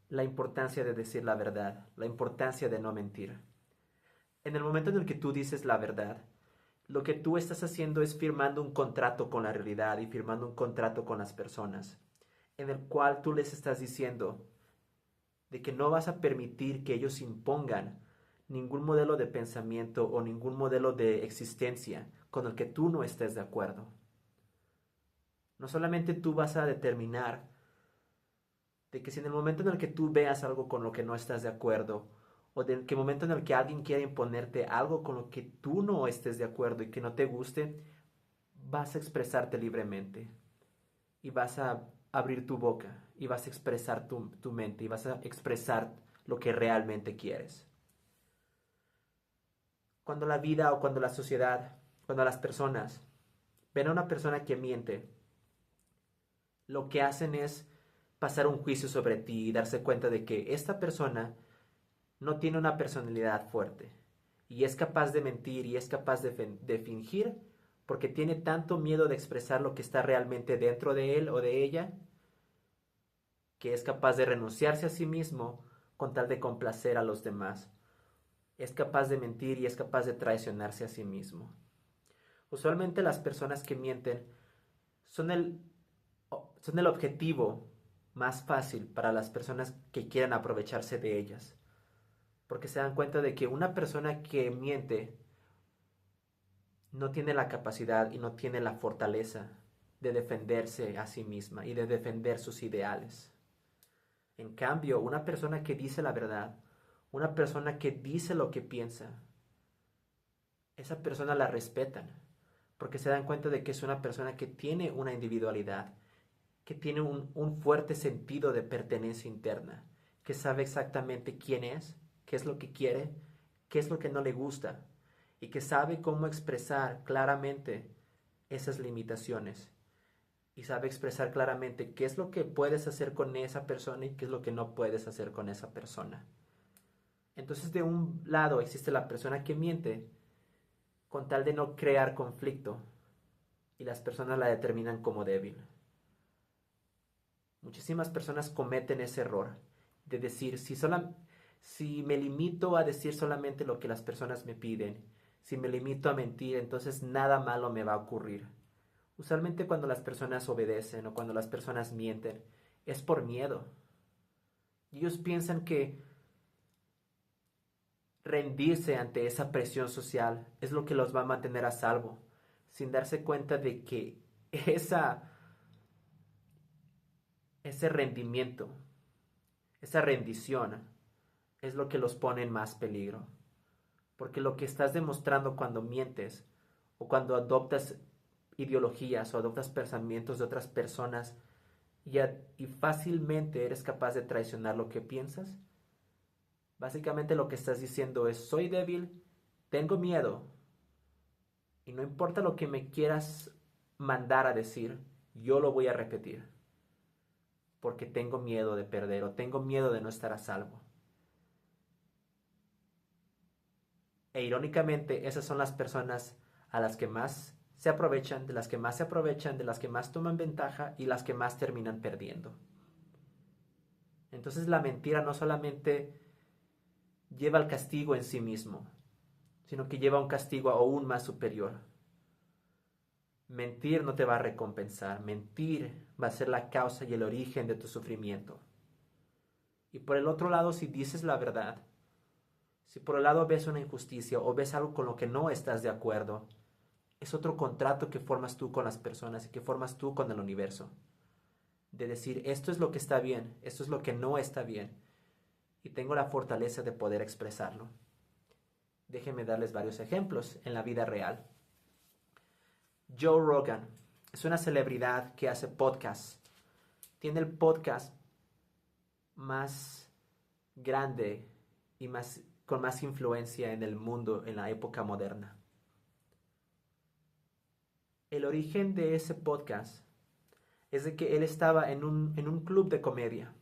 la importancia de decir la verdad, la importancia de no mentir. En el momento en el que tú dices la verdad, lo que tú estás haciendo es firmando un contrato con la realidad y firmando un contrato con las personas, en el cual tú les estás diciendo de que no vas a permitir que ellos impongan ningún modelo de pensamiento o ningún modelo de existencia con el que tú no estés de acuerdo. No solamente tú vas a determinar de que si en el momento en el que tú veas algo con lo que no estás de acuerdo, o del que momento en el que alguien quiera imponerte algo con lo que tú no estés de acuerdo y que no te guste, vas a expresarte libremente y vas a abrir tu boca y vas a expresar tu mente y vas a expresar lo que realmente quieres. Cuando la vida o cuando la sociedad, cuando las personas ven a una persona que miente, lo que hacen es pasar un juicio sobre ti y darse cuenta de que esta persona no tiene una personalidad fuerte y es capaz de mentir y es capaz de fingir porque tiene tanto miedo de expresar lo que está realmente dentro de él o de ella que es capaz de renunciarse a sí mismo con tal de complacer a los demás. Es capaz de mentir y es capaz de traicionarse a sí mismo. Usualmente las personas que mienten son son el objetivo más fácil para las personas que quieran aprovecharse de ellas. Porque se dan cuenta de que una persona que miente no tiene la capacidad y no tiene la fortaleza de defenderse a sí misma y de defender sus ideales. En cambio, una persona que dice la verdad, una persona que dice lo que piensa, esa persona la respetan, porque se dan cuenta de que es una persona que tiene una individualidad, que tiene un fuerte sentido de pertenencia interna, que sabe exactamente quién es, qué es lo que quiere, qué es lo que no le gusta, y que sabe cómo expresar claramente esas limitaciones, y sabe expresar claramente qué es lo que puedes hacer con esa persona y qué es lo que no puedes hacer con esa persona. Entonces, de un lado existe la persona que miente con tal de no crear conflicto, y las personas la determinan como débil. Muchísimas personas cometen ese error de decir, si me limito a decir solamente lo que las personas me piden, si me limito a mentir, entonces nada malo me va a ocurrir. Usualmente cuando las personas obedecen o cuando las personas mienten, es por miedo. Ellos piensan que rendirse ante esa presión social es lo que los va a mantener a salvo, sin darse cuenta de que ese rendimiento, esa rendición, es lo que los pone en más peligro. Porque lo que estás demostrando cuando mientes o cuando adoptas ideologías o adoptas pensamientos de otras personas y fácilmente eres capaz de traicionar lo que piensas, básicamente lo que estás diciendo es soy débil, tengo miedo y no importa lo que me quieras mandar a decir, yo lo voy a repetir porque tengo miedo de perder o tengo miedo de no estar a salvo. E irónicamente, esas son las personas a las que más se aprovechan, de las que más se aprovechan, de las que más toman ventaja y las que más terminan perdiendo. Entonces la mentira no solamente lleva al castigo en sí mismo, sino que lleva a un castigo aún más superior. Mentir no te va a recompensar, mentir va a ser la causa y el origen de tu sufrimiento. Y por el otro lado, si dices la verdad, si por el lado ves una injusticia o ves algo con lo que no estás de acuerdo, es otro contrato que formas tú con las personas y que formas tú con el universo. De decir, esto es lo que está bien, esto es lo que no está bien, y tengo la fortaleza de poder expresarlo. Déjenme darles varios ejemplos en la vida real. Joe Rogan es una celebridad que hace podcasts. Tiene el podcast más grande y con más influencia en el mundo en la época moderna. El origen de ese podcast es de que él estaba en un club de comedia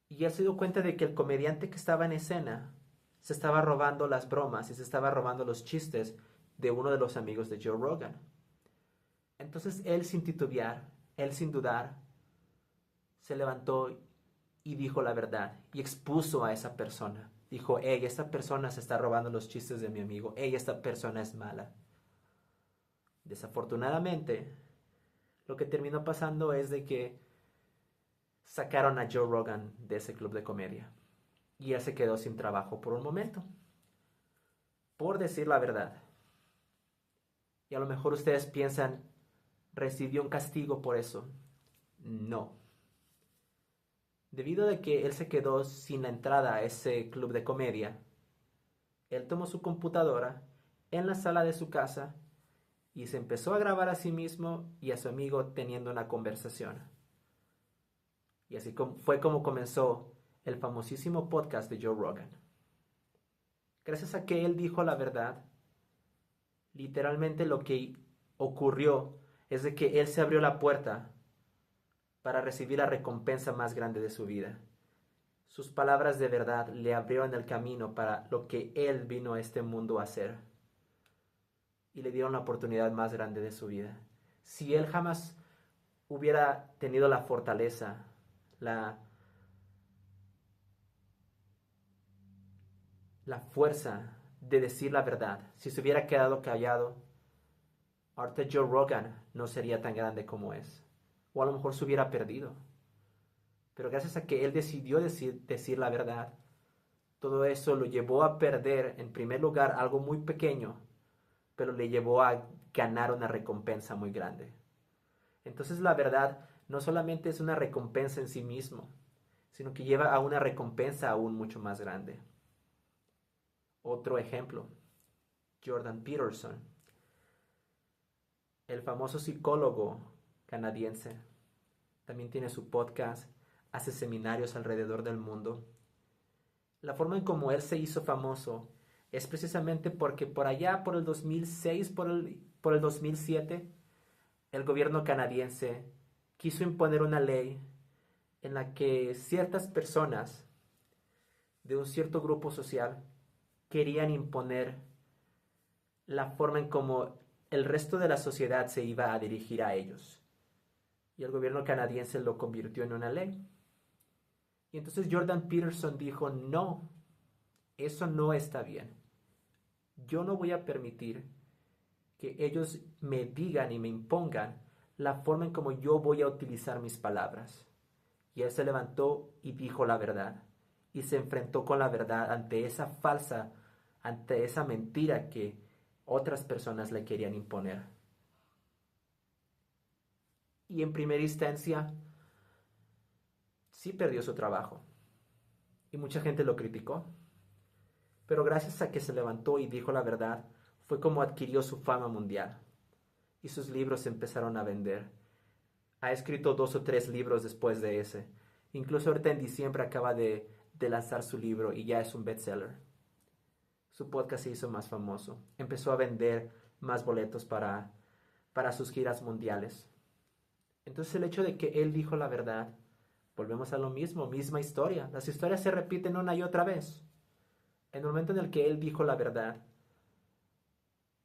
y él se dio cuenta de que el comediante que estaba en escena se estaba robando las bromas y se estaba robando los chistes de uno de los amigos de Joe Rogan. Entonces él sin titubear, él sin dudar, se levantó y dijo la verdad y expuso a esa persona. Dijo, hey, esta persona se está robando los chistes de mi amigo. Hey, esta persona es mala. Desafortunadamente, lo que terminó pasando es de que sacaron a Joe Rogan de ese club de comedia. Y él se quedó sin trabajo por un momento. Por decir la verdad. Y a lo mejor ustedes piensan, ¿recibió un castigo por eso? No. Debido a que él se quedó sin la entrada a ese club de comedia, él tomó su computadora en la sala de su casa y se empezó a grabar a sí mismo y a su amigo teniendo una conversación. Y así fue como comenzó el famosísimo podcast de Joe Rogan. Gracias a que él dijo la verdad, literalmente lo que ocurrió es de que él se abrió la puerta para recibir la recompensa más grande de su vida. Sus palabras de verdad le abrieron el camino para lo que él vino a este mundo a hacer. Y le dieron la oportunidad más grande de su vida. Si él jamás hubiera tenido la fortaleza, la fuerza de decir la verdad, si se hubiera quedado callado, ahorita Joe Rogan no sería tan grande como es. O a lo mejor se hubiera perdido. Pero gracias a que él decidió decir la verdad, todo eso lo llevó a perder, en primer lugar, algo muy pequeño, pero le llevó a ganar una recompensa muy grande. Entonces la verdad no solamente es una recompensa en sí mismo, sino que lleva a una recompensa aún mucho más grande. Otro ejemplo, Jordan Peterson, el famoso psicólogo canadiense, también tiene su podcast, hace seminarios alrededor del mundo. La forma en cómo él se hizo famoso es precisamente porque por allá, por el 2006, por el 2007, el gobierno canadiense quiso imponer una ley en la que ciertas personas de un cierto grupo social querían imponer la forma en cómo el resto de la sociedad se iba a dirigir a ellos. Y el gobierno canadiense lo convirtió en una ley. Y entonces Jordan Peterson dijo, no, eso no está bien. Yo no voy a permitir que ellos me digan y me impongan la forma en cómo yo voy a utilizar mis palabras. Y él se levantó y dijo la verdad. Y se enfrentó con la verdad ante ante esa mentira que otras personas le querían imponer. Y en primera instancia, sí perdió su trabajo. Y mucha gente lo criticó. Pero gracias a que se levantó y dijo la verdad, fue como adquirió su fama mundial. Y sus libros se empezaron a vender. Ha escrito 2 o 3 libros después de ese. Incluso ahorita en diciembre acaba de lanzar su libro y ya es un bestseller. Su podcast se hizo más famoso. Empezó a vender más boletos para sus giras mundiales. Entonces el hecho de que él dijo la verdad, volvemos a lo mismo, misma historia. Las historias se repiten una y otra vez. En el momento en el que él dijo la verdad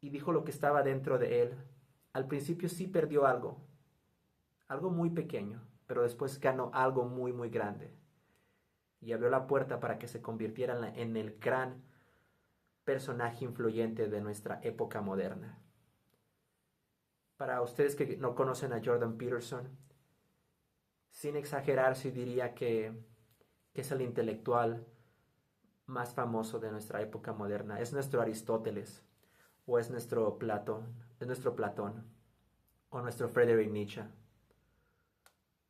y dijo lo que estaba dentro de él, al principio sí perdió algo muy pequeño, pero después ganó algo muy, muy grande. Y abrió la puerta para que se convirtiera en el gran personaje influyente de nuestra época moderna. Para ustedes que no conocen a Jordan Peterson, sin exagerar, sí diría que es el intelectual más famoso de nuestra época moderna. Es nuestro Aristóteles, o es nuestro Platón, o nuestro Friedrich Nietzsche.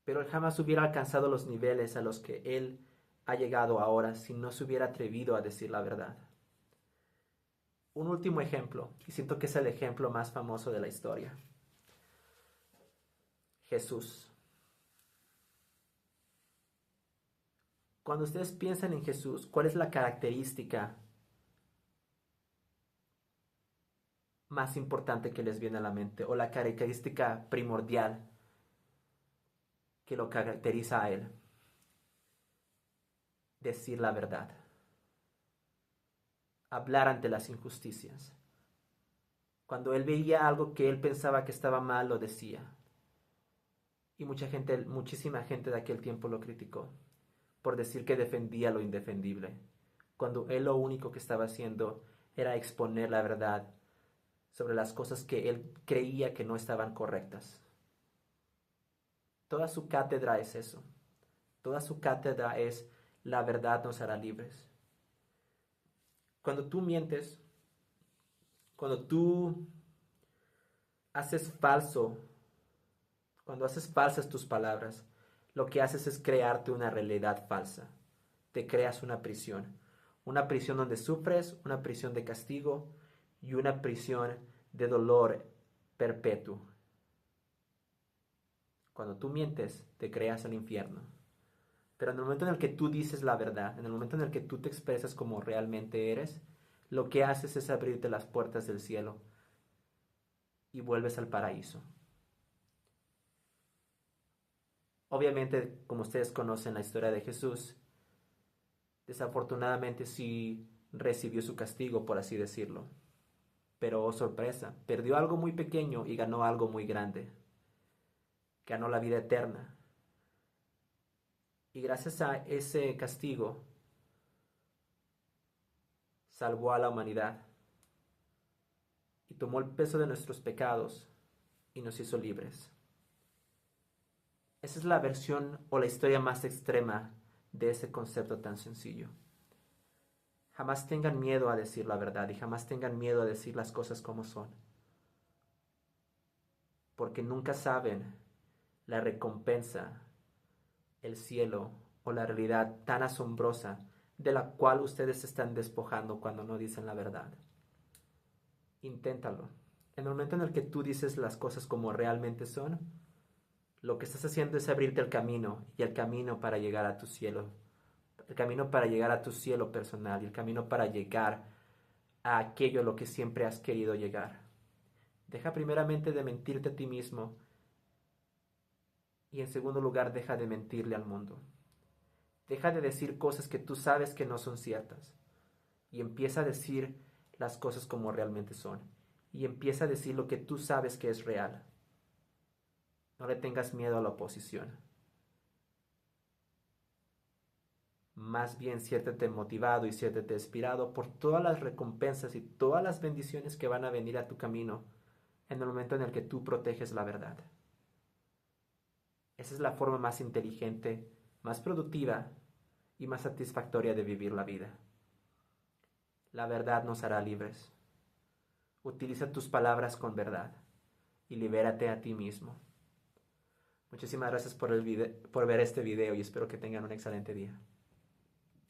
Pero él jamás hubiera alcanzado los niveles a los que él ha llegado ahora si no se hubiera atrevido a decir la verdad. Un último ejemplo, y siento que es el ejemplo más famoso de la historia. Jesús. Cuando ustedes piensan en Jesús, ¿cuál es la característica más importante que les viene a la mente? O la característica primordial que lo caracteriza a él. Decir la verdad. Hablar ante las injusticias. Cuando él veía algo que él pensaba que estaba mal, lo decía. Y muchísima gente de aquel tiempo lo criticó. por decir que defendía lo indefendible, cuando él lo único que estaba haciendo era exponer la verdad sobre las cosas que él creía que no estaban correctas. Toda su cátedra es eso. Toda su cátedra es la verdad nos hará libres. Cuando tú mientes, cuando tú haces falso, cuando haces falsas tus palabras, lo que haces es crearte una realidad falsa. Te creas una prisión donde sufres, una prisión de castigo y una prisión de dolor perpetuo. Cuando tú mientes, te creas el infierno. Pero en el momento en el que tú dices la verdad, en el momento en el que tú te expresas como realmente eres, lo que haces es abrirte las puertas del cielo y vuelves al paraíso. Obviamente, como ustedes conocen la historia de Jesús, desafortunadamente sí recibió su castigo, por así decirlo. Pero, oh sorpresa, perdió algo muy pequeño y ganó algo muy grande. Ganó la vida eterna. Y gracias a ese castigo, salvó a la humanidad y tomó el peso de nuestros pecados y nos hizo libres. Esa es la versión o la historia más extrema de ese concepto tan sencillo. Jamás tengan miedo a decir la verdad y jamás tengan miedo a decir las cosas como son. Porque nunca saben la recompensa, el cielo o la realidad tan asombrosa de la cual ustedes se están despojando cuando no dicen la verdad. Inténtalo. En el momento en el que tú dices las cosas como realmente son, lo que estás haciendo es abrirte el camino y el camino para llegar a tu cielo, el camino para llegar a tu cielo personal y el camino para llegar a aquello a lo que siempre has querido llegar. Deja primeramente de mentirte a ti mismo y en segundo lugar deja de mentirle al mundo. Deja de decir cosas que tú sabes que no son ciertas y empieza a decir las cosas como realmente son y empieza a decir lo que tú sabes que es real. No le tengas miedo a la oposición. Más bien siéntete motivado y siéntete inspirado por todas las recompensas y todas las bendiciones que van a venir a tu camino en el momento en el que tú proteges la verdad. Esa es la forma más inteligente, más productiva y más satisfactoria de vivir la vida. La verdad nos hará libres. Utiliza tus palabras con verdad y libérate a ti mismo. Muchísimas gracias por ver este video y espero que tengan un excelente día.